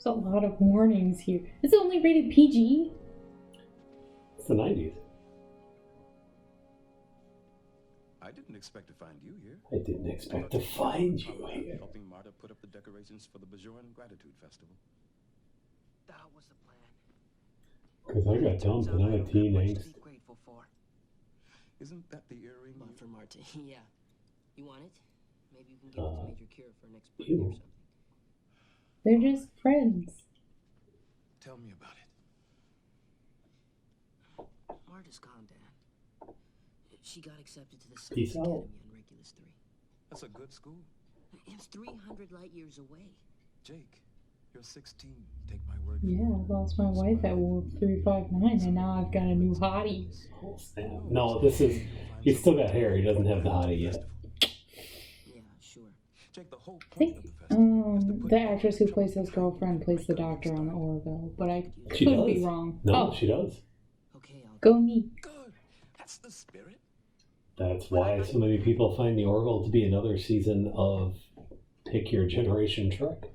There's a lot of warnings here. Is it only rated PG? It's the 90s. I didn't expect to find you here. I didn't expect to find you here. Helping Marta put up the decorations for the Bajoran Gratitude Festival. That was the plan. Because I got dumped and I had teen angst. Grateful for. Isn't that the earring? One for Marta. Yeah. You want it? Maybe you can give it to Major Cure for next birthday ew. or something. They're just friends. Tell me about it. Marta's gone, Dan. She got accepted to the Peace Science out. Academy on Regulus 3. That's a good school. It's 300 light years away. Jake, you're 16. Take my word. Yeah, I lost my wife at Wolf 359 and now I've got a new hottie. Oh, snap. No, this is... He's still got hair. He doesn't have the hottie yet. Yeah, sure. Jake, the whole I point think of the festival is to put the actress who plays his girlfriend plays the doctor on the Orville, but I She could does? be wrong. No, Oh, she does. Okay, I'll go me. good. That's the spirit. That's why so many people find the Orville to be another season of Pick Your Generation Trek.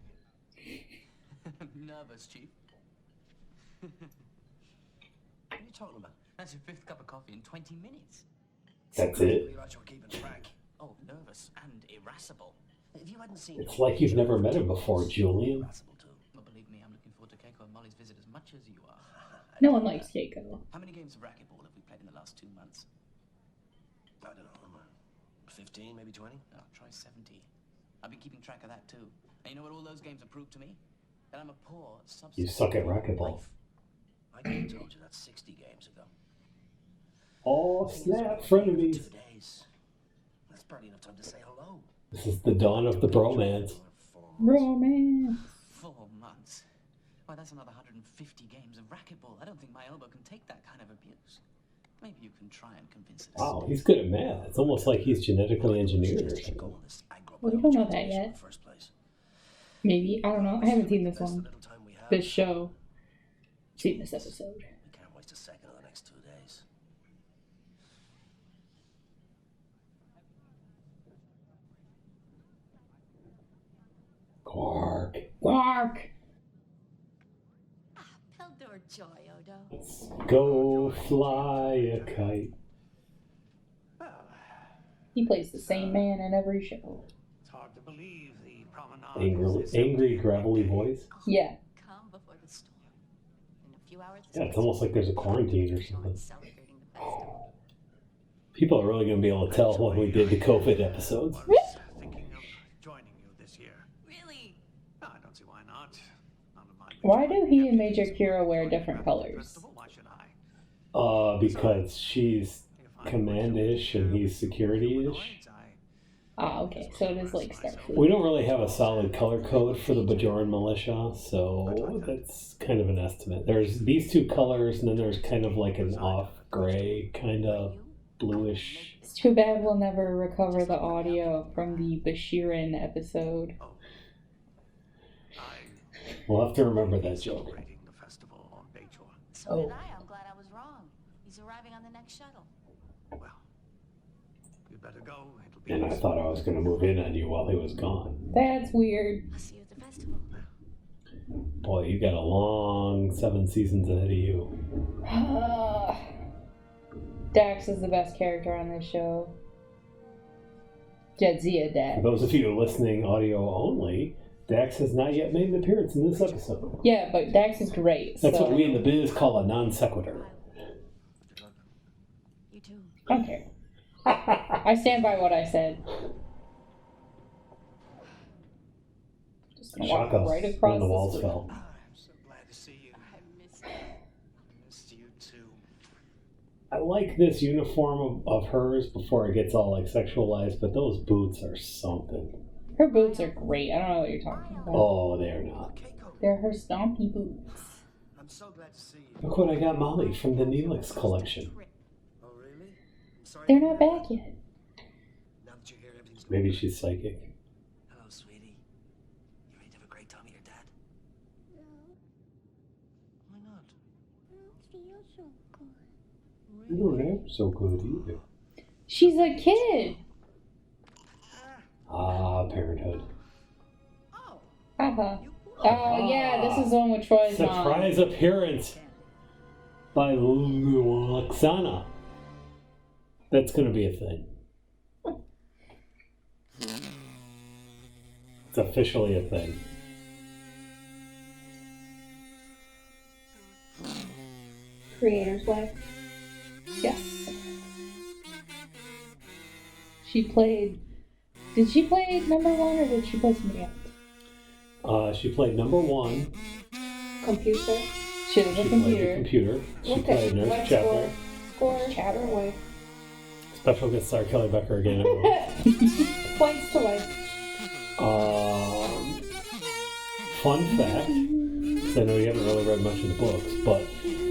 Nervous, Chief. What are you talking about? That's your 5th cup of coffee in 20 minutes. That's it. Oh, nervous and irascible. If you hadn't seen It's like you've never met him before, Julian. Well, believe me, I'm looking forward to Keiko and Molly's visit as much as you are. No one likes Keiko. How many games of racquetball have we played in the last 2 months? I don't know, 15, maybe 20? Oh, try 70. I've been keeping track of that too. And you know what all those games have proved to me? That I'm a poor, substance. You suck at racquetball. I could have told you that 60 games ago. Oh, snap, frenemies. 2 days. That's barely enough time to say hello. This is the dawn of the bromance. Romance. 4 months. Why, that's another 150 games of racquetball. I don't think my elbow can take that kind of abuse. Maybe you can try and convince it. Wow, he's good at math. It's almost like he's genetically engineered or something. Well, we don't know that yet. Maybe. I don't know. I haven't seen this one. This show. Seen this episode. We can't waste a second of the next 2 days. Quark. Quark! Peldor joy, Odo. Let's go fly a kite. He plays the same man in every show. It's hard to believe the promenade. Angry, gravelly voice. Yeah. Calm before the storm. In a few hours, Yeah, it's almost like there's a quarantine or something. celebrating the festival. People are really going to be able to tell when we did the COVID episodes. I was thinking of joining you this year. Really? No, I don't see why not. None of my Why do he and Major Kira wear different colors? Festival, why should I? Because she's commandish and he's security-ish. Ah, okay. So it is like Starfleet. We don't really have a solid color code for the Bajoran militia, so that's kind of an estimate. There's these 2 colors, and then there's kind of like an off-gray, kind of bluish. It's too bad we'll never recover the audio from the Bashirin episode. We'll have to remember that joke. Celebrating the festival on Bajor. So did I. I'm glad I was wrong. He's arriving on the next shuttle. Well, you better go. It'll be And I thought I was going to move in on you while he was gone. That's weird. I'll see you at the festival. Boy, you got a long 7 seasons ahead of you. Dax is the best character on this show. Jadzia For Dax. those of you listening audio only, Dax has not yet made an appearance in this episode. Yeah, but Dax is great. That's so. what we in the biz call a non sequitur. You too. I don't care. I stand by what I said. Just gonna walk Shock us right when across the the walls street. fell. I'm so glad to see you. I missed you. I missed you too. I like this uniform of hers before it gets all like sexualized, but those boots are something. Her boots are great. I don't know what you're talking about. Oh, they're not. Keiko, They're her stompy boots. I'm so glad to see you. Look what I got Molly from the Neelix collection. Oh, really? I'm sorry. They're not back yet. Now that you're here, everything's Maybe she's psychic. Hello, sweetie. You ready to have a great time with your dad? Why not? You don't have so good either. She's a kid. Ah, parenthood. Oh, Haha. you Oh, yeah, this is the one with Troy's mom. Surprise appearance by Loxana. That's going to be a thing. It's officially a thing. Creator's wife. Yes. She played... Did she play number 1 or did she play somebody else? She played number 1. Computer. She was a She played the computer. computer. She Okay, played Nurse let's Chapter. Score. Chatter wife. Special guest star Kelly Becker again. Points to wife. Fun fact, because I know you haven't really read much of the books, but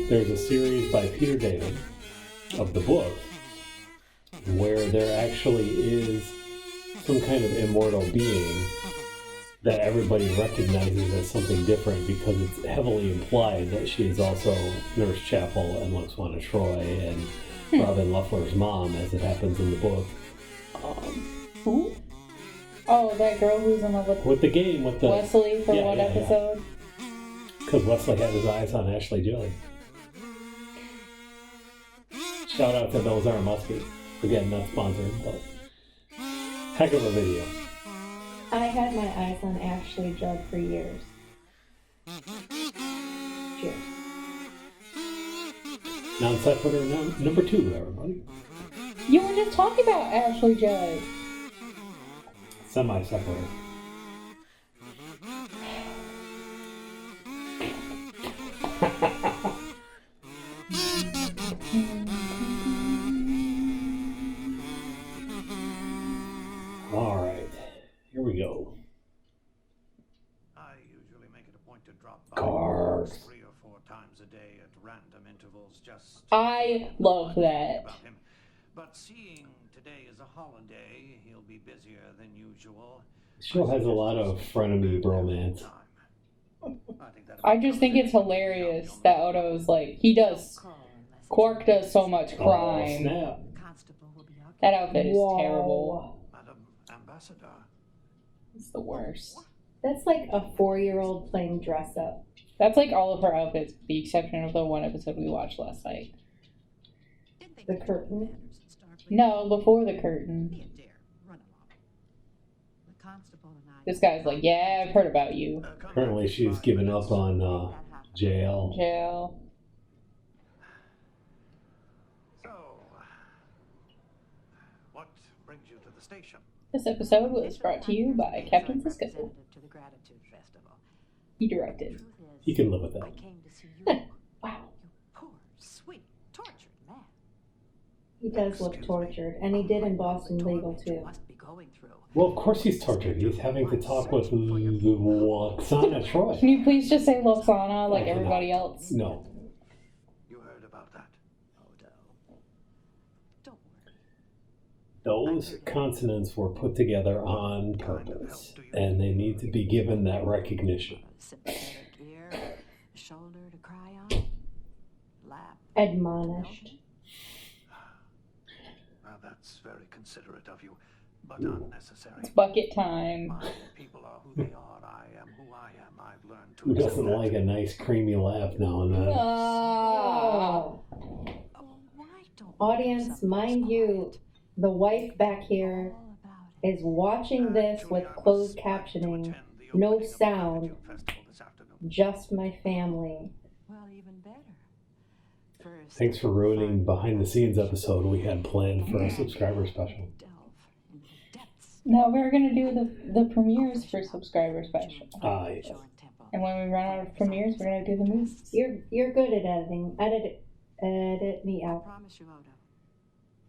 there's a series by Peter David of the book where there actually is some kind of immortal being that everybody recognizes as something different because it's heavily implied that she is also Nurse Chapel and Luxwana Troy and Robin Luffler's mom, as it happens in the book. Who? Oh, that girl who's in love with the game, with the Wesley for one episode? Because Wesley had his eyes on Ashley Julie. Shout out to Those Are Muskie. Again, not sponsored, but heck of a video. I had my eyes on Ashley Judd for years. Cheers. Non sequitur number 2, everybody. You were just talking about Ashley Judd. Semi sequitur. All right, here we go. I usually make it a point to drop by Cars. 3 or 4 times a day at random intervals just I love that. about him. But seeing today is a holiday, he'll be busier than usual. The show has a lot of frenemy bromance. I just think it's hilarious that Odo's like, Quark does so much Oh, crime. snap. That outfit is Whoa. terrible. Madam Ambassador. It's the worst. That's like a 4-year-old playing dress up. That's like all of her outfits, with the exception of the one episode we watched last night. The curtain. No, before the curtain. This guy's like, yeah, I've heard about you. Apparently she's given up on jail. Jail. So, what brings you to the station? This episode was brought to you by Captain Cisco. He directed. You can live with that. Wow. Poor, sweet, tortured man. He does look tortured, and he did in Boston Legal too. Well, of course he's tortured. He's having to talk with Loxana Troy. Can you please just say Loxana like everybody else? No. You heard about that? Don't worry. Those consonants were put together on purpose, and they need to be given that recognition. Sympathetic ear, a shoulder to cry on, lap. Admonished. Well, that's very considerate of you, but unnecessary. It's bucket time. My people are who they are. I am who I am. I've learned to Who accept doesn't that. like a nice creamy laugh now and then? Ah. Oh, why don't Audience, mind you, the wife back here all about is watching this with closed captioning, no sound, just my family. Well, even better. First, Thanks for ruining behind the scenes episode we had planned for a subscriber special. delve into the depths No, we're gonna do the premieres for subscriber special. Ah, yes. of temple. And when we run out of premieres, we're gonna do the movies. You're good at editing. Edit me I out. promise you, Odo.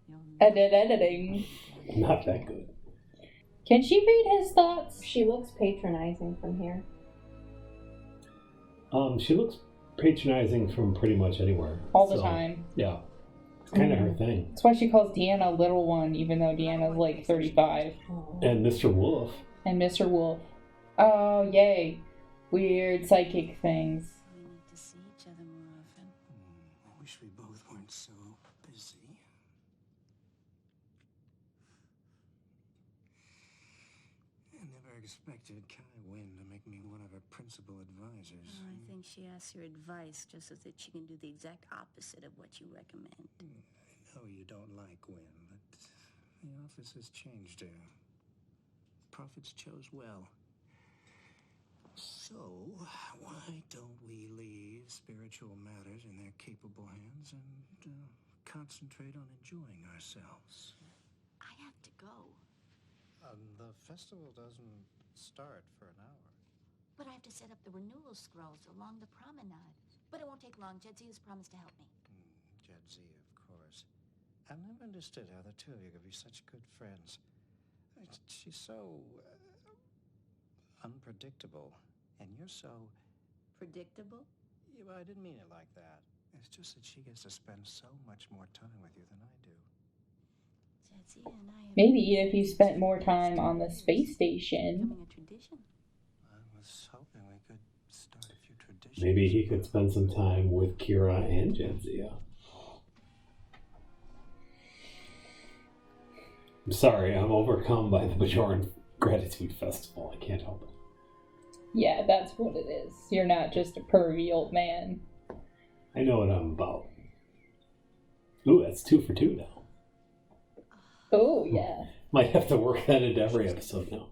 You'll never Editing. Not that good. Can she read his thoughts? She looks patronizing from here. She looks patronizing from pretty much anywhere. All the So, time. Yeah. It's kind of her thing. That's why she calls Deanna Little One, even though Deanna's like 35. And Mr. Wolf. And Mr. Wolf. Oh, yay. Weird psychic things. We need to see each other more often. I wish we both weren't so busy. I never expected Kai Wynn to make me one of her principal advisors. I think she asks your advice just so that she can do the exact opposite of what you recommend. I know you don't like Wynn, but the office has changed her. Prophets chose well. So, why don't we leave spiritual matters in their capable hands and concentrate on enjoying ourselves? I have to go. The festival doesn't start for an hour. But I have to set up the renewal scrolls along the promenade. But it won't take long. Jedzia has promised to help me. Jedzia, of course. I've never understood how the two of you could be such good friends. She's so unpredictable, and you're so... Predictable? Yeah, well, I didn't mean it like that. It's just that she gets to spend so much more time with you than I do. Jedzia and I have... Maybe if you spent more time on the space station. Becoming a tradition. I was hoping we could start a few traditions. Maybe he could spend some time with Kira and Jedzia. I'm sorry, I'm overcome by the Bajoran Gratitude Festival. I can't help it. Yeah, that's what it is. You're not just a pervy old man. I know what I'm about. Ooh, that's 2 for 2 now. Oh, yeah. Might have to work that into every episode now.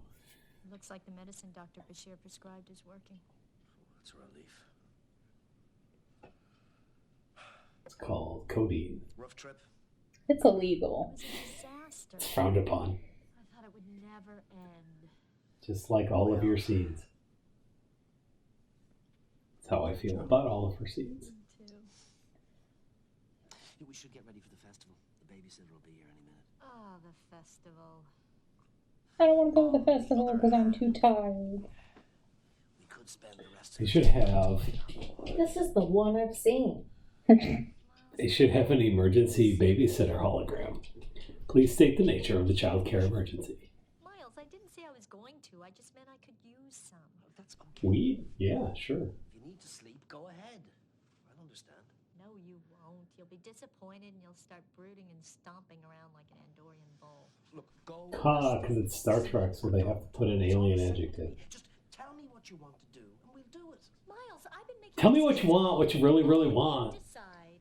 Looks like the medicine Dr. Bashir prescribed is working. It's a relief. It's called codeine. Rough trip. It's illegal. It was a disaster. It's frowned upon. I thought it would never end. Just like all of your scenes. That's how I feel about all of her scenes. Me too. Yeah, we should get ready for the festival. The babysitter will be here any minute. Oh, the festival. I don't want to go to the festival because I'm too tired. We could spend the rest They of should have... This is the one I've seen. They should have an emergency babysitter hologram. Please state the nature of the child care emergency. Miles, I didn't say I was going to. I just meant I could use some. That's okay. Weed? Yeah, sure. If you need to sleep, go ahead. I'll understand. No, you won't. You'll be disappointed and you'll start brooding and stomping around like an Andorian bull. Look, go. Because it's Star Trek, so they have to put an alien adjective. Just tell me what you want to do, and we'll do it. Miles, I've been making... Tell me what you want, what you really, really want. Decide.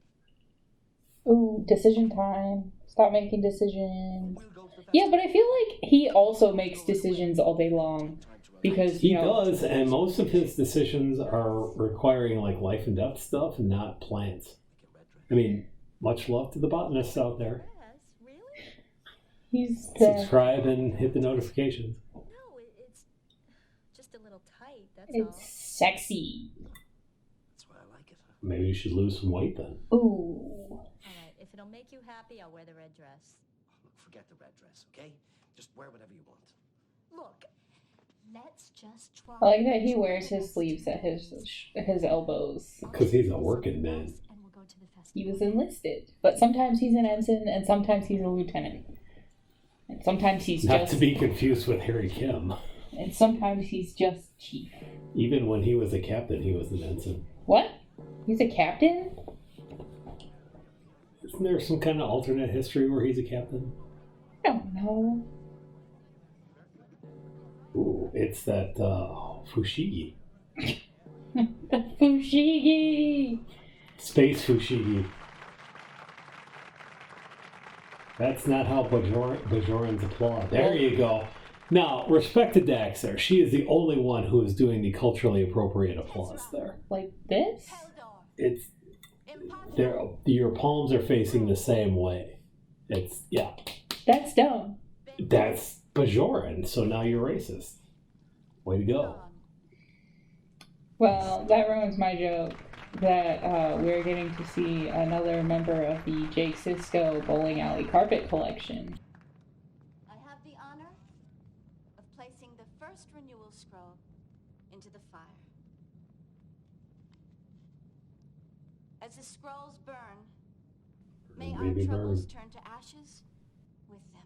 Ooh, decision time. Stop making decisions. We'll go to the Yeah, but I feel like he also makes decisions all day long. Because, He you know... does, and most of his decisions are requiring like life and death stuff, and not plants. I mean, much love to the botanists out there. Yes, really? He's the... Subscribe and hit the notifications. No, it's just a little tight, that's It's sexy. That's why I like it. Maybe you should lose some weight then. Ooh. all. Alright, if it'll make you happy, I'll wear the red dress. Look, forget the red dress, okay? Just wear whatever you want. Look, let's just try... I like that he wears his sleeves at his elbows. Because he's a working man. And we'll go to the festival. He was enlisted. But sometimes he's an ensign and sometimes he's a lieutenant. And sometimes he's Not just... to be confused with Harry Kim. And sometimes he's just chief. Even when he was a captain, he was an ensign. What? He's a captain? Isn't there some kind of alternate history where he's a captain? I don't know. Ooh, it's that Fushigi. The Fushigi! Space Fushigi. That's not how Bajorans applaud. There you go. Now, respect to Dax there. She is the only one who is doing the culturally appropriate applause there. Like this? It's... Your palms are facing the same way. It's... Yeah. That's dumb. That's Bajoran, so now you're racist. Way to go. Well, that ruins my joke that we're getting to see another member of the Jake Sisko Bowling Alley Carpet Collection. I have the honor of placing the first renewal scroll into the fire. As the scrolls burn, may our Baby troubles burn. turn to ashes with them.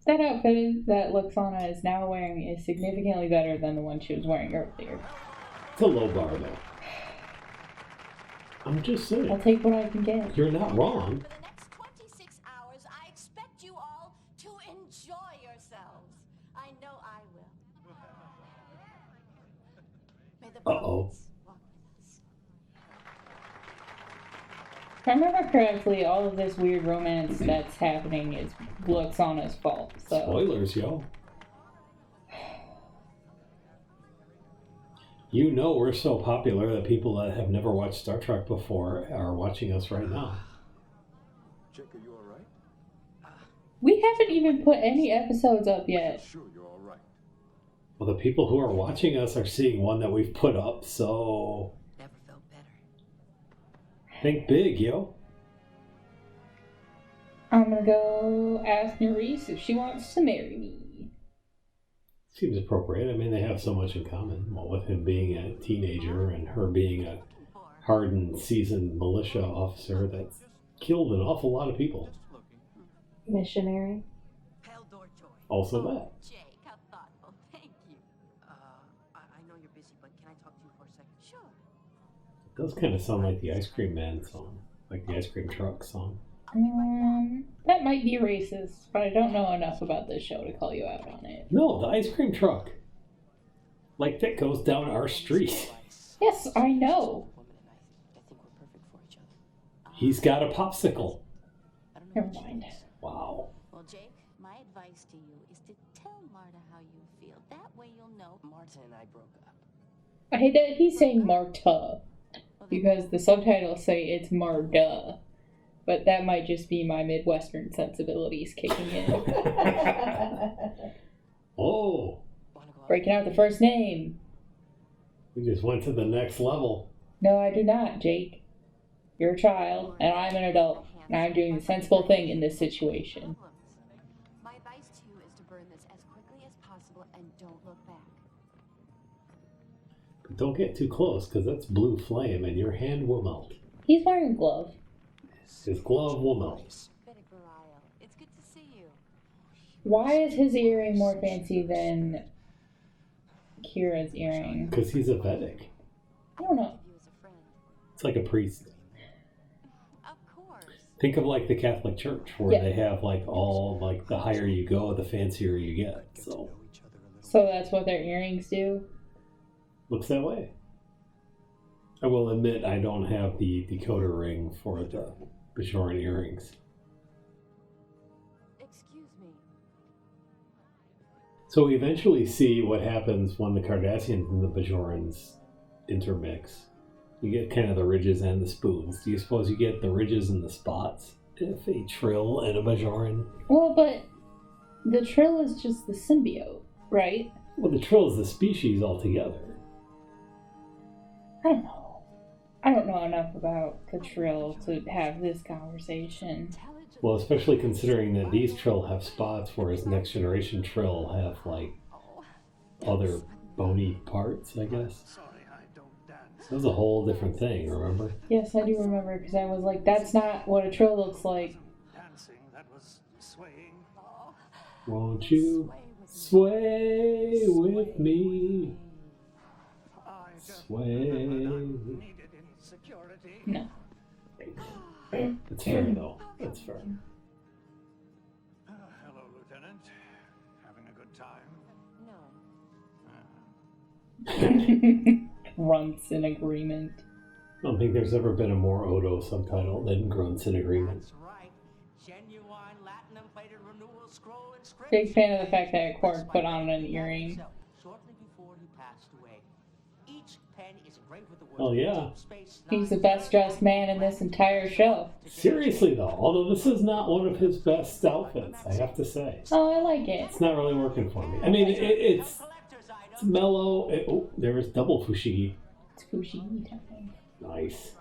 That outfit that Luxana is now wearing is significantly better than the one she was wearing earlier. It's a low bar, though. I'm just I'll saying. take what I can get. You're not wrong. For the next 26 hours, I expect you all to enjoy yourselves. I know I will. Uh-oh. If I remember correctly, all of this weird romance that's happening is Luxana's fault. So. Spoilers, yo. You know we're so popular that people that have never watched Star Trek before are watching us right now. Jake, are you alright? We haven't even put any episodes up yet. Sure, you're alright. Well, the people who are watching us are seeing one that we've put up, so... Never felt better. Think big, yo. I'm gonna go ask Nerys if she wants to marry me. Seems appropriate. I mean, they have so much in common. Well, with him being a teenager and her being a hardened, seasoned militia officer that's killed an awful lot of people. Missionary. Also that. Jake, how thoughtful. Thank you. I know you're busy, but can I talk to you for a second? Sure. It does kind of sound like the Ice Cream Man song. Like the Ice Cream Truck song. That might be racist, but I don't know enough about this show to call you out on it. No, the Ice Cream Truck. Like that goes down our street. Yes, I know. He's got a popsicle. Never mind. Wow. Well, Jake, my advice to you is to tell Marta how you feel. That way you'll know. Marta and I broke up. I hate that he's saying Marta, because the subtitles say it's Marda. But that might just be my Midwestern sensibilities kicking in. Oh. Breaking out the first name. We just went to the next level. No, I do not, Jake. You're a child, and I'm an adult, and I'm doing the sensible thing in this situation. My advice to you is to burn this as quickly as possible and don't look back. Don't get too close, because that's blue flame, and your hand will melt. He's wearing a glove. His glove will melt. It's good to see you. Why is his earring more fancy than Kira's earring? Because he's a Vedic. I don't know. It's like a priest. Of course. Think of like the Catholic Church, where they have like all, like the higher you go, the fancier you get. So that's what their earrings do? Looks that way. I will admit I don't have the decoder ring for the Bajoran earrings. Excuse me. So we eventually see what happens when the Cardassians and the Bajorans intermix. You get kind of the ridges and the spoons. Do you suppose you get the ridges and the spots if a Trill and a Bajoran? Well, but the Trill is just the symbiote, right? Well, the Trill is the species altogether. I don't know. I don't know enough about the Trill to have this conversation. Well, especially considering that these Trill have spots, whereas Next Generation Trill have, like, other bony parts, I guess. That was a whole different thing, remember? Yes, I do remember, because I was like, that's not what a Trill looks like. Dancing, that was swaying. Won't you sway with me? Sway. No. It's fair, though. That's fair. Hello, Lieutenant. Having a good time? No. Grunts in agreement. I don't think there's ever been a more Odo subtitle than Grunts in Agreement. That's right. Genuine platinum-plated renewal scroll inscription. Big fan of the fact that Quark put on an earring. Shortly before he passed away, each pen is engraved with the words. Oh yeah. He's the best dressed man in this entire show. Seriously though, although this is not one of his best outfits, I have to say. Oh, I like it. It's not really working for me. I mean, it's mellow. There is double fushigi. It's Fushigi time. Nice.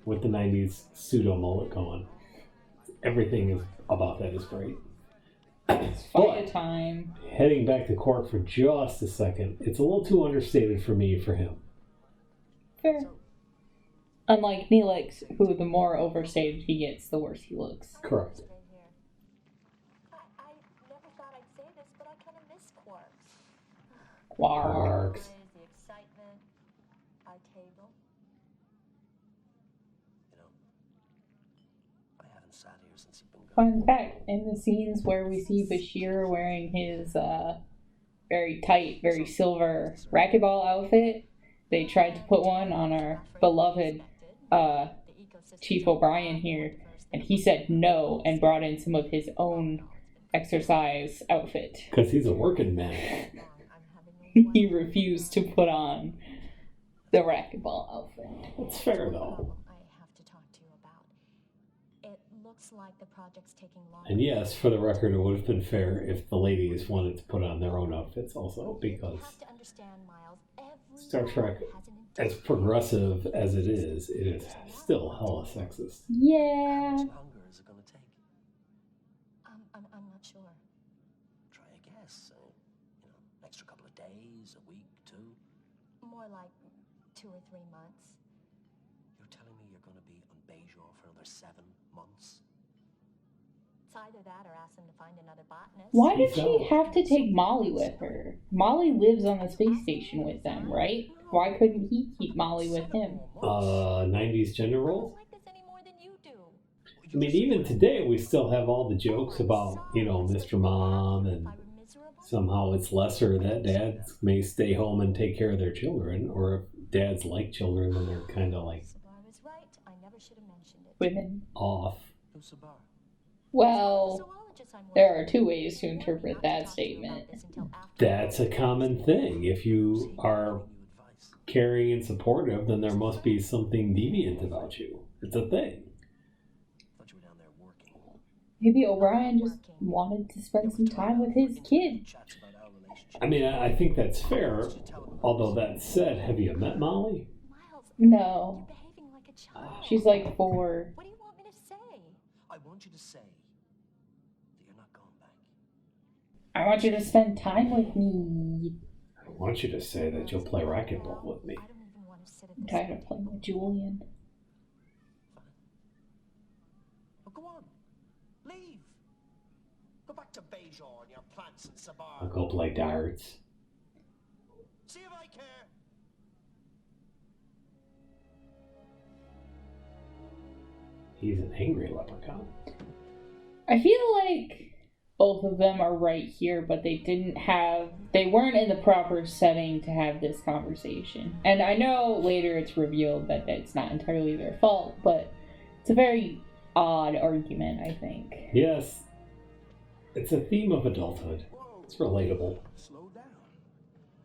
With the 90s pseudo mullet going. Everything is about that is great. It's fire time. Heading back to Quark for just a second, it's a little too understated for me for him. Fair. Unlike Neelix, who the more overstated he gets, the worse he looks. Correct. I never thought I'd say this, but I kind of miss Quarks. Quarks. The excitement, our table. You know, I haven't sat here since you've been Fun gone. fact, in the scenes where we see Bashir wearing his very tight, very silver racquetball outfit, they tried to put one on our beloved Chief O'Brien here, and he said no and brought in some of his own exercise outfit. Because he's a working man. He refused to put on the racquetball outfit. That's fair, though. I have to talk to you about. It looks like the project's taking longer. And yes, for the record, it would have been fair if the ladies wanted to put on their own outfits also, because Star Trek, as progressive as it is still hella sexist. Yeah. How much longer is it going to take? I'm not sure. Try a guess. Extra couple of days, a week, 2. More like 2 or 3 months. You're telling me you're going to be on Bajor for another 7 months? It's either that or ask them to find another botanist. Why did she have to take Molly with her? Molly lives on the space station with them, right? Why couldn't he keep Molly with him? 90s gender role? Like this any more than you do. I mean, even today we still have all the jokes about, Mr. Mom, and somehow it's lesser that dads may stay home and take care of their children, or if dads like children, then they're kind of like Sabar was right. I never should have mentioned it. Women. off. Who's Sabar? Well, there are 2 ways to interpret that statement. That's a common thing. If you are caring and supportive, then there must be something deviant about you. It's a thing. Thought you were down there working. Maybe O'Brien just wanted to spend some time with his kid. Chats about our relationship. I mean, I think that's fair. Although that said, have you met Molly? Miles, No. you're behaving like a child. She's like 4. What do you want me to say? I want you to say that you're not going back. I want you to spend time with me. I want you to say that you'll play racquetball with me. I don't even want to sit at I'm this tired of playing with Julian. Oh, go on. Leave. Go back to Bajor and your plants and Sabar. I'll go play darts. See if I care. He's an angry leprechaun. I feel like both of them are right here, but they weren't in the proper setting to have this conversation. And I know later it's revealed that it's not entirely their fault, but it's a very odd argument, I think. Yes. It's a theme of adulthood. It's relatable. Slow down.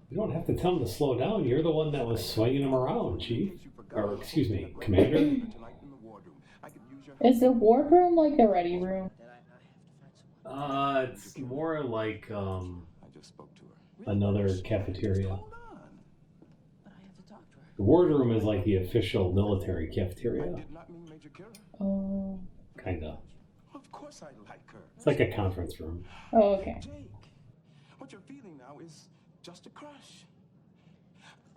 You don't have to tell him to slow down. You're the one that was swinging him around, Chief. Or, excuse me, Commander. Tonight in the wardroom. I could use your Is the wardroom like the ready room? It's more like, I just spoke to her. another cafeteria. Hold on. But I have to talk to her. The wardroom is like the official military cafeteria. I did not mean Major Kira. Oh. Kinda. Of course I like her. It's like a conference room. Oh, okay. Jake, what you're feeling now is just a crush.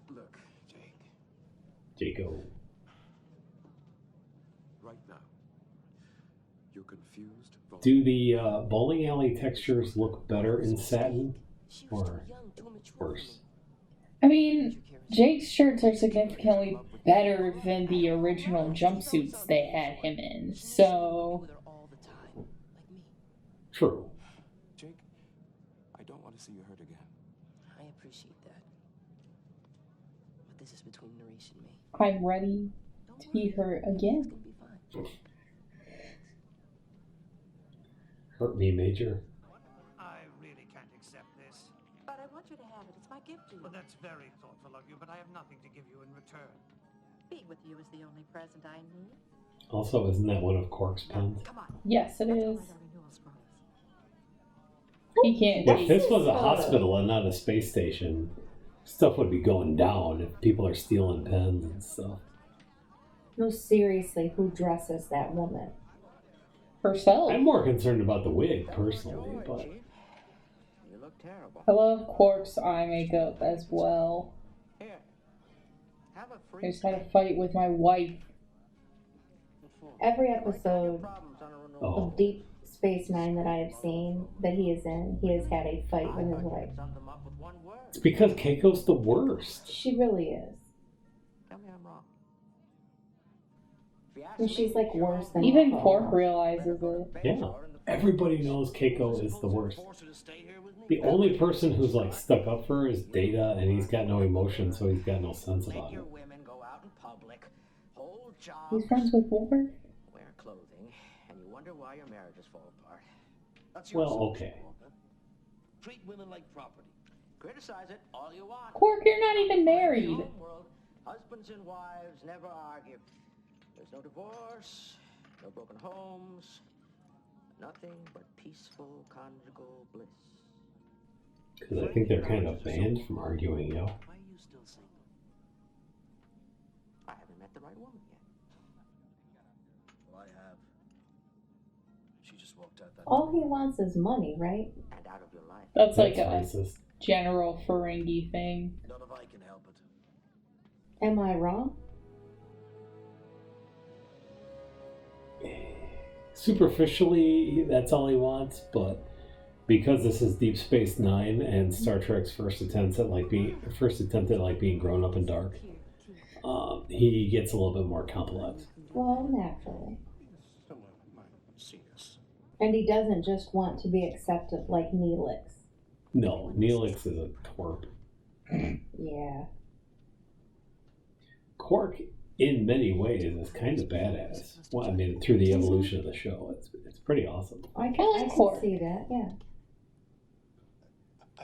Look, Jake, Jaco. right now, you're confused. Do the bowling alley textures look better in satin She was or too young, too mature. worse? I mean, Jake's shirts are significantly better than the original jumpsuits they had him in, so... With her all the time, like me. True. Jake, I don't want to see you hurt again. I appreciate that. But this is between Nourish and me. I'm ready to be hurt It's again. gonna be fine. Hurt me, Major. I really can't accept this. But I want you to have it. It's my gift to you. Well, that's very thoughtful of you, but I have nothing to give you in return. Being with you is the only present I need. Also, isn't that one of Quark's pens? Come on. Yes, it Let's is. find our renewal scrolls. He can't If this was a hospital and not a space station, stuff would be going down if people are stealing pens and stuff. No, seriously, who dresses that woman? herself. I'm more concerned about the wig, personally, but... You look terrible. I love Quark's eye makeup as well. Here. Have a I free just had a fight with my wife. Every episode Oh. of Deep Space Nine that I have seen that he is in, he has had a fight with his wife. It's because Keiko's the worst. She really is. Tell me I'm wrong. And she's like worse than Even Nicole. Quark realizes it. Yeah. everybody knows Keiko is the worst. The only person who's like stuck up for her is Data, and he's got no emotion, so he's got no sense about it. He's friends with Wolverine? Wear clothing, and you wonder why your marriages fall apart. That's your Well, solution, okay. Walter. Treat women like property. Criticize it all you want. Quark, you're not even married. In the home world, husbands and wives never argue. There's no divorce, no broken homes, nothing but peaceful conjugal bliss. Because I think they're kind of banned from arguing, yo. Why are you still single? I haven't met the right woman yet. Well, I have. She just walked out that All he wants is money, right? And out of your life. That's like a racist. general Ferengi thing. None of I can help it. Am I wrong? Superficially, that's all he wants, but because this is Deep Space Nine and Star Trek's first attempt at being grown up and dark, he gets a little bit more complex. Well, naturally. Someone might see us. And he doesn't just want to be accepted like Neelix. No, Neelix is a twerp. Yeah. Quark, in many ways, is kind of badass. Well, I mean, through the evolution of the show, it's pretty awesome. I like can Quark. see that, yeah.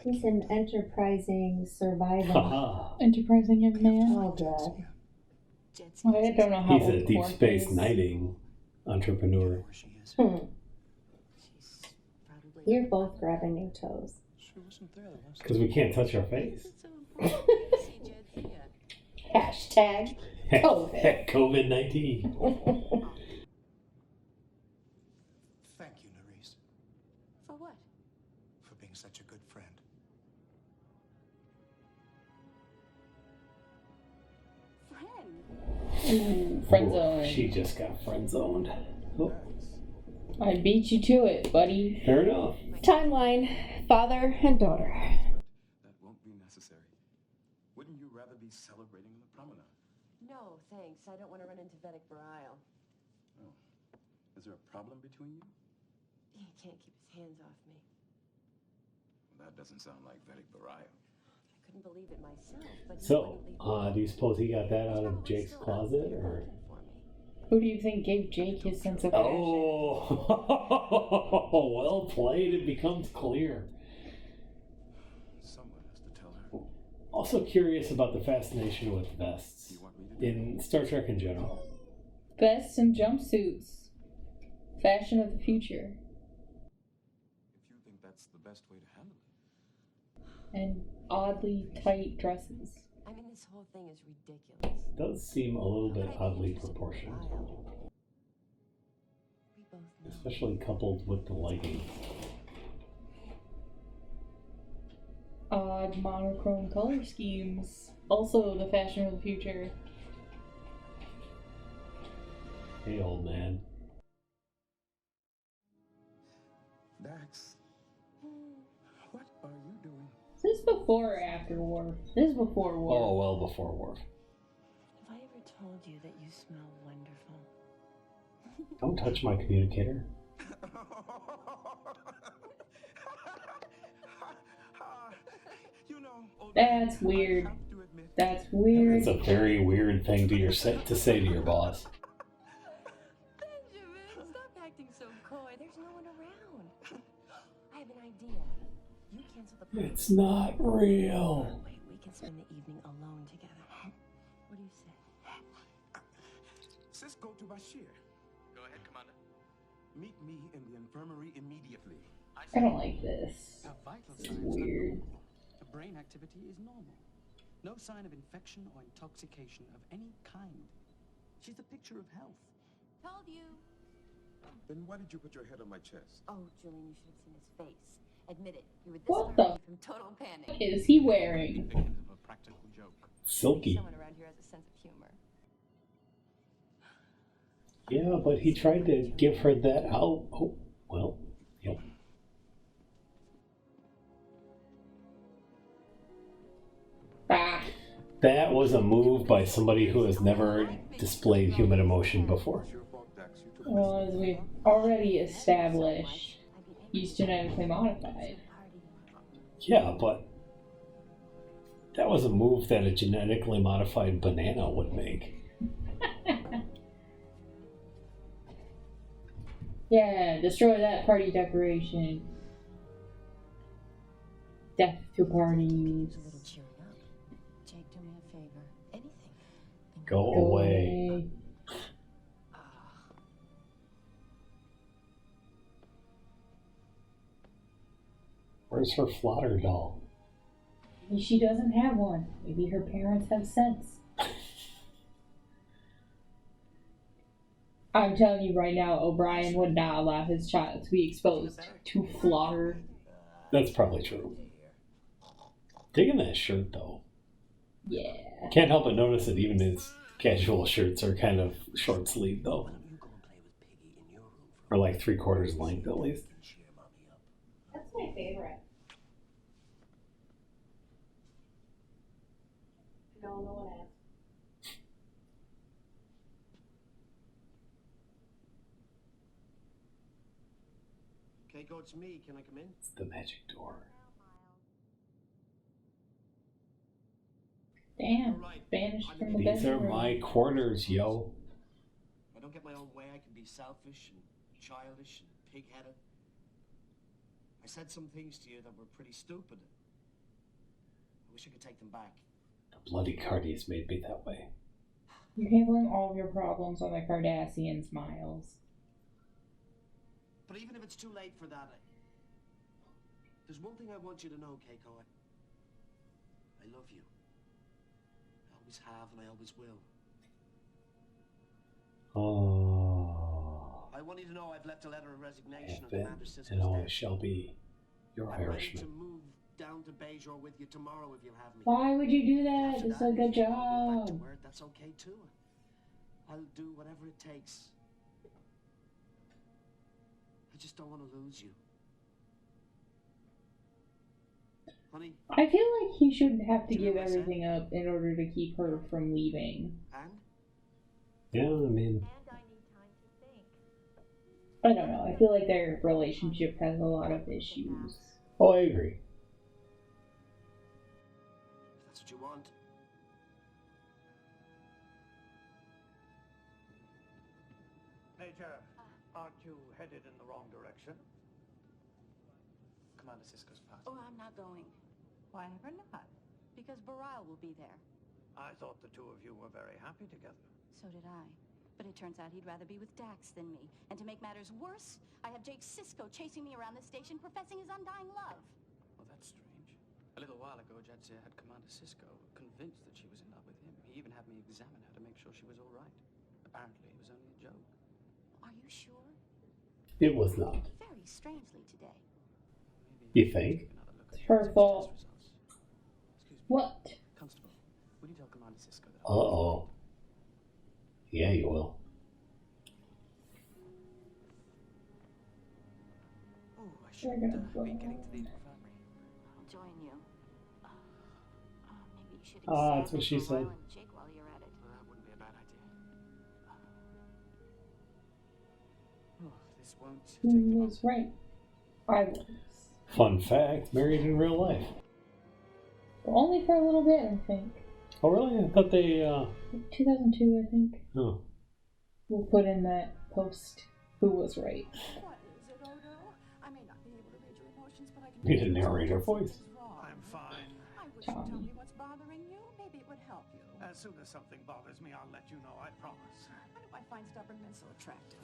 He's an enterprising, surviving. Haha. Enterprising young man. Oh, God. I don't know how He's a old deep Quark space is. knighting entrepreneur. Where she is. You're both grabbing your toes. She wasn't there the last Because we can't touch our face. Hashtag COVID. COVID-19. Thank you, Nerys, For what? for being such a good friend. Friend? Friend Oh, zone. she just got friend zoned. Oh, I beat you to it, buddy. fair enough. Timeline. Father and daughter. That won't be necessary. Wouldn't you rather be celebrating on the promenade? No, thanks. I don't want to run into Vedic Burial. Oh. Is there a problem between you? He can't keep his hands off me. That doesn't sound like Vedic Burial. I couldn't believe it myself, but he So, wouldn't leave me. do you suppose he got that out of He's Jake's probably still out closet, there or? looking for me. Who do you think gave Jake his sense of fashion? Oh, well played. It becomes clear. Someone has to tell her. Also curious about the fascination with vests You want me to do in Star Trek in general. Vests and jumpsuits. Fashion of the future. if you think that's the best way to handle it? And oddly tight dresses. I mean, this whole thing is ridiculous. Does seem a little bit oddly proportioned, We both know. especially coupled with the lighting. Odd monochrome color schemes. Also the fashion of the future. Hey, old man. Dax, what are you doing? Is this before or after war? This is before war. Oh, well before Worf. Have I ever told you that you smell wonderful? Don't touch my communicator. You know, old That's man, weird. I have to admit, That's weird. It's a very weird thing to say to your boss. Benjamin, stop acting so coy. There's no one around. I have an idea. You cancel the plans. It's not real. Wait, we can spend the evening alone together. What do you say? Sis, go to Bashir. Go ahead, Commander. Meet me in the infirmary immediately. I don't like this. Her vital It's signs weird. are normal. Her brain activity is normal. No sign of infection or intoxication of any kind. She's a picture of health. Told you. Then why did you put your head on my chest? Oh, Julian, you should have seen his face. Admit it. You were this What far the away from total panic. What is he wearing? Victims of a practical joke. Silky. Someone around here has a sense of humor. Yeah, but he tried to give her that out. Oh, well, yep. Ah. That was a move by somebody who has never displayed human emotion before. It's your fault, decks you took Well, as we've already established, he's genetically modified. Yeah, but that was a move that a genetically modified banana would make. Yeah, destroy that party decoration. Death to parties. A little cheering up. Jake, do me a favor. Anything. Go away. Where's her flotter doll? Maybe she doesn't have one. Maybe her parents have sense. I'm telling you right now, O'Brien would not allow his child to be exposed to slaughter. That's probably true. Digging that shirt though. Yeah. Can't help but notice that even his casual shirts are kind of short sleeve though. Or like 3/4 length at least. That's my favorite. No one asked. Keiko, it's me. Can I come in? It's the magic door. Damn. Banished from the These are bedroom. my quarters, yo. If I don't get my own way, I can be selfish and childish and pig-headed. I said some things to you that were pretty stupid. I wish I could take them back. The bloody Cardies made me that way. You're handling all of your problems on the Cardassians, Miles. But even if it's too late for that, there's one thing I want you to know, Keiko. I love you. I always have and I always will. Oh, I want you to know I've left a letter of resignation have on been Commander Sisko's and always desk. shall be your I'm ready to Irishman. move down to Bejor with you tomorrow if you'll have me. Why would you do that? After It's that, a good if you wanna go back to job. work, that's okay too. I'll do whatever it takes. I just don't want to lose you. Honey, I feel like he shouldn't have to Do you give know what I said? everything up in order to keep her from leaving. and? Yeah, I mean, And I need time to think. I don't know. I feel like their relationship has a lot of issues. oh, I agree. If that's what you want. Major, aren't you headed in the wrong direction? Commander Sisko's party. Oh, I'm not going. Why ever not? Because Baral will be there. I thought the two of you were very happy together. So did I. But it turns out he'd rather be with Dax than me. And to make matters worse, I have Jake Sisko chasing me around the station professing his undying love. Well, that's strange. A little while ago, Jadzia had Commander Sisko convinced that she was in love with him. He even had me examine her to make sure she was all right. Apparently, it was only a joke. Are you sure? It was not. Very strangely today. You think? Another look It's at her the fault. test results. Excuse me. What? Constable, will you tell Commander Sisko that? Uh-oh. Yeah, you will. Oh, I They're should gonna go. be getting to the infirmary. I'll join you. Maybe you should Ah, that's what she examine said. Baral and Jake while you're at it. Well, that wouldn't be a bad idea. Oh, this won't take Who long. was right? I was. Fun fact, married in real life. But only for a little bit, I think. Oh, really? I thought they, 2002, I think. oh. We'll put in that post. Who was right? What is it, Odo? I may not be able to read your emotions, but I can. You didn't narrate her voice. I'm fine. I wish you'd tell Tommy. me what's bothering you. Maybe it would help you. As soon as something bothers me, I'll let you know, I promise. Why do I find stubborn men so attractive?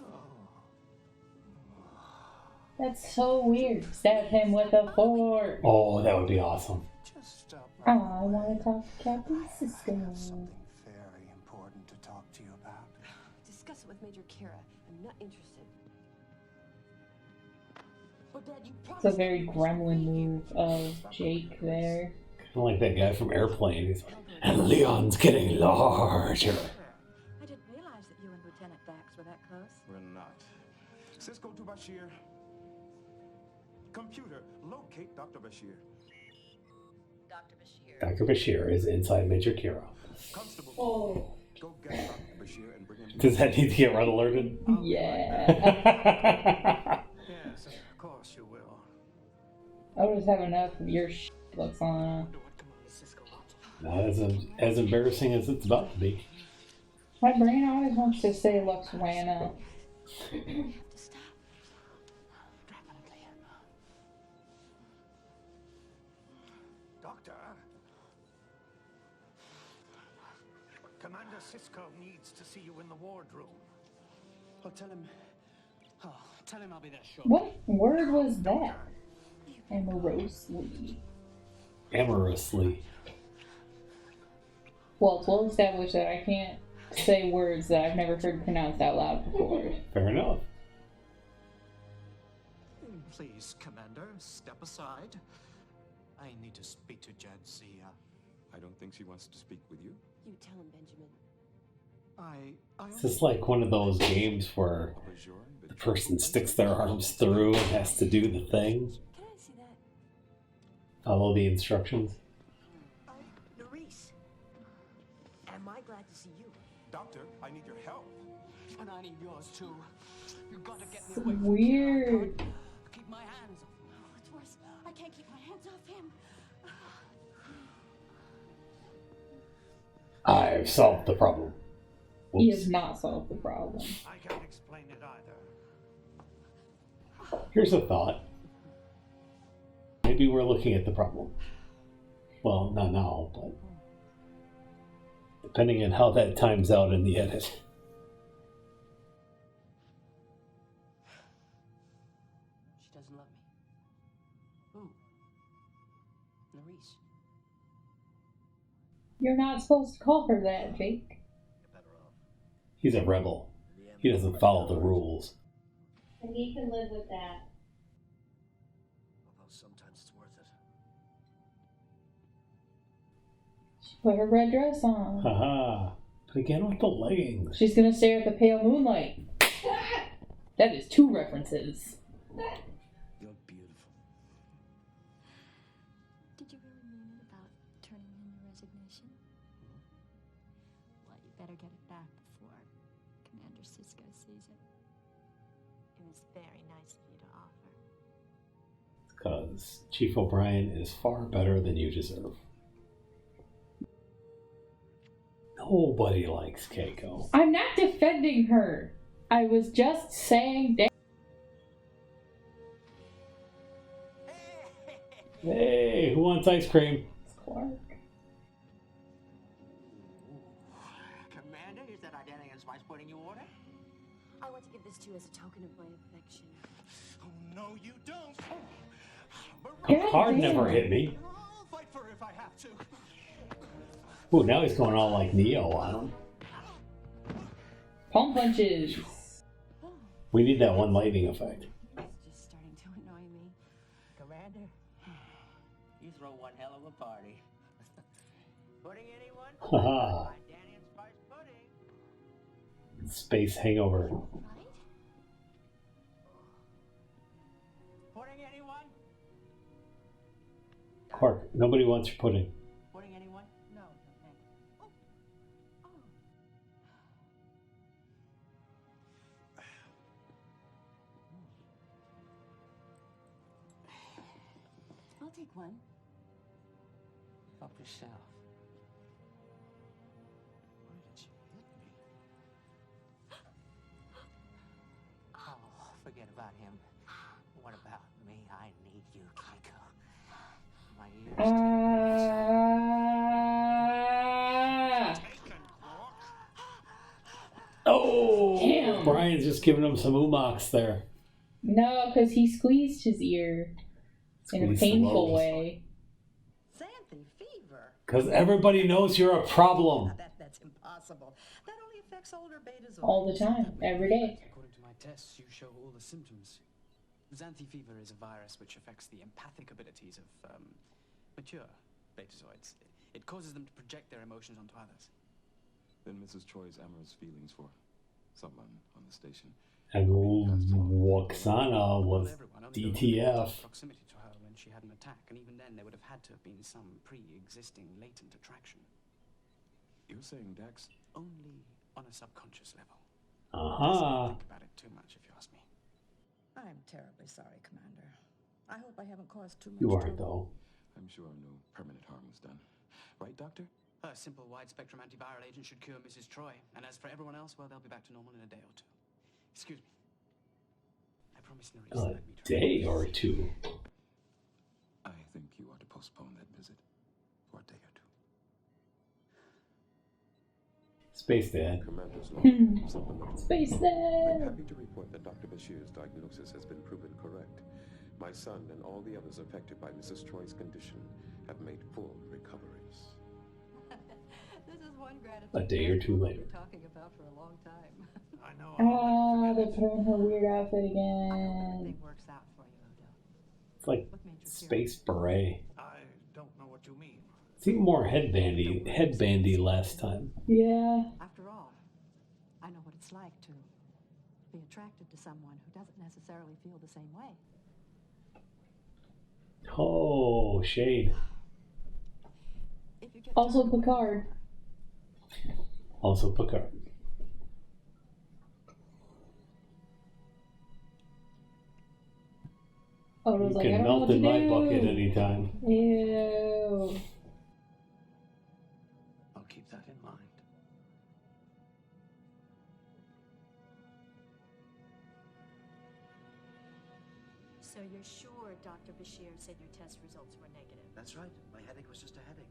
That's so weird. Stab him with a fork. Oh, that would be awesome. Just stop I right want to talk to Captain I have Sisko. something very important to talk to you about. Discuss it with Major Kira. I'm not interested. But Dad, you It's a promised very me you gremlin would move of Jake there. Kind of like that guy from Airplane. He's like, and Leon's getting larger. I didn't realize that you and Lieutenant Dax were that close. We're not. Cisco to Bashir. Computer, locate Dr. Bashir. Dr. Bashir. Dr. Bashir is inside Major Kira. Constable, Oh. go get Dr. Bashir and bring him. Does that need to get red alerted? Yeah. Yes, of course you will. I'll just have enough of your looks on. Not as embarrassing as it's about to be. My brain always wants to say Luxwana. Doctor, Commander Cisco needs to see you in the wardroom. Oh, tell him I'll be there shortly. What word was that? Amorously. Amorously. Well, it's well established that I can't say words that I've never heard pronounced out loud before. Fair enough. Please, Commander, step aside. I need to speak to Jadzia. I don't think she wants to speak with you. You tell him, Benjamin. Is this like one of those games where the person sticks their arms through and has to do the thing? Can I see that? Follow the instructions? Nerys. Am I glad to see you? Doctor, I need your help. And I need yours too. You've got to get me It's away from weird. Kira. Keep my hands off. Oh, it's worse. I can't keep my hands off him. I've solved the problem. He Whoops. has not solved the problem. I can't explain it either. Here's a thought. Maybe we're looking at the problem. Well, not now, but depending on how that times out in the edit. She doesn't love me. Who? Nerys. You're not supposed to call her that, Jake. He's a rebel. He doesn't follow the rules. And he can live with that. Although sometimes it's worth it. She put her red dress on. Haha. But again with the leggings. She's gonna stare at the pale moonlight. That is 2 references. You're beautiful. Did you really mean it about turning in your resignation? Well, you better get it back before Commander Cisco sees it. It was very nice of you to offer. Because Chief O'Brien is far better than you deserve. Nobody likes Keiko. I'm not defending her. I was just saying that. Hey, who wants ice cream? Clark. Commander, is that Identity Spice pudding you ordered? I want to give this to you as a token of my affection. Oh, no, you don't. God Hard damn. never hit me. I'll fight for her if I have to. Ooh, now he's going all like Neo on him. Palm punches. We need that one lightning effect. It's just starting to annoy me. Commander, you throw one hell of a party. Pudding anyone? Haha. Identity Spice pudding. Space hangover. Right? Pudding anyone? Clark, nobody wants your pudding. Pudding anyone? No, thanks. I'll take one. Help yourself. Why did she hit me? Oh, forget about him. What about me? I need you, Keiko. My ears. Oh! Damn. Brian's just giving him some umox there. No, because he squeezed his ear in a Squeezed the painful lobes. way. Xanthan fever. Because everybody knows you're a problem. That's impossible. That only affects older betas. All the time, every day. According to my tests, you show all the symptoms. Xanthe fever is a virus which affects the empathic abilities of mature betazoids. It causes them to project their emotions onto others. Then Mrs. Troy's amorous feelings for someone on the station. And Waxana was Everyone, only those with DTF. proximity to her when she had an attack, and even then there would have had to have been some pre-existing latent attraction. You're saying Dax Only on a subconscious level. Aha. Think about it too much, if you ask me. I'm terribly sorry, Commander. I hope I haven't caused too much You aren't, trouble. though. I'm sure no permanent harm was done. Right, Doctor? A simple wide-spectrum antiviral agent should cure Mrs. Troy. And as for everyone else, well, they'll be back to normal in a day or two. Excuse me. I promise Nerys A that I'd meet her. day or two. I think you ought to postpone that visit for a day or two. Space Dad. Commander's log. Supplemental. Space I'm Dad! happy to report that Dr. Bashir's diagnosis has been proven correct. My son and all the others affected by Mrs. Troy's condition have made full recoveries. This is one gratitude. A day or two later. Talking about for a long time. I know. Ah, they put her in her weird outfit I hope again. everything works out for you, Odo. It's like What made you Space Beret. I don't know what you mean. Seemed more headbandy last time. Yeah. After all, I know what it's like to be attracted to someone who doesn't necessarily feel the same way. Oh, shade. If you get Also turned away Picard. Also Picard. Odo's You like, I can don't know melt what in to my do. bucket anytime. Ew. I'll keep that in mind. So you're sure Dr. Bashir said your test results were negative? That's right. My headache was just a headache.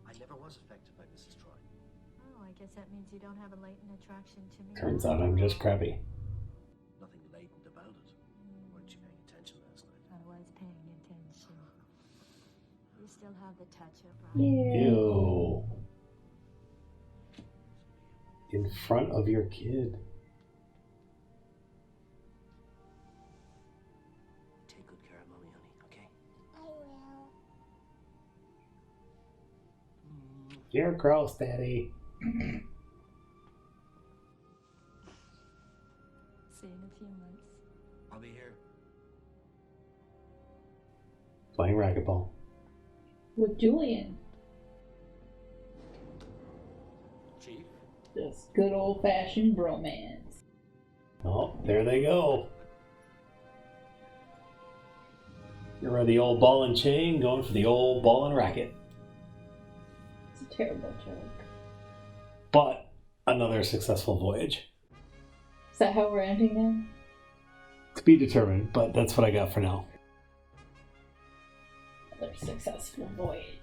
I never was affected by Mrs. Troy. Oh, I guess that means you don't have a latent attraction to me. Turns out I'm just crabby. Nothing latent about it. Weren't you paying attention last night? I was paying attention. You still have the touch-up, right? Ew. In front of your kid. Take good care of Mommy, honey, okay? You're gross, Daddy. See you in a few months. I'll be here. Playing racquetball. With Julian. Chief? Just good old-fashioned bromance. Oh, there they go. You're the old ball and chain going for the old ball and racket. It's a terrible joke. But another successful voyage. Is that how we're ending now? To be determined, but that's what I got for now. Another successful voyage.